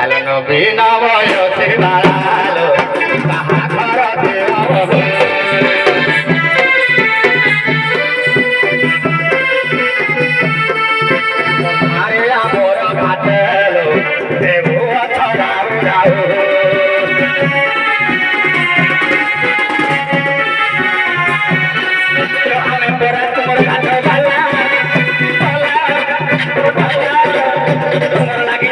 আলো নবী নবয়সে বাড়ালো তাহা ঘরতে অবহে আরে আমর ঘাটেলো দেবু ছড়াও যাও আমি তোরা তোমার ঘাটে বালা বালা বালা তোমার লাগি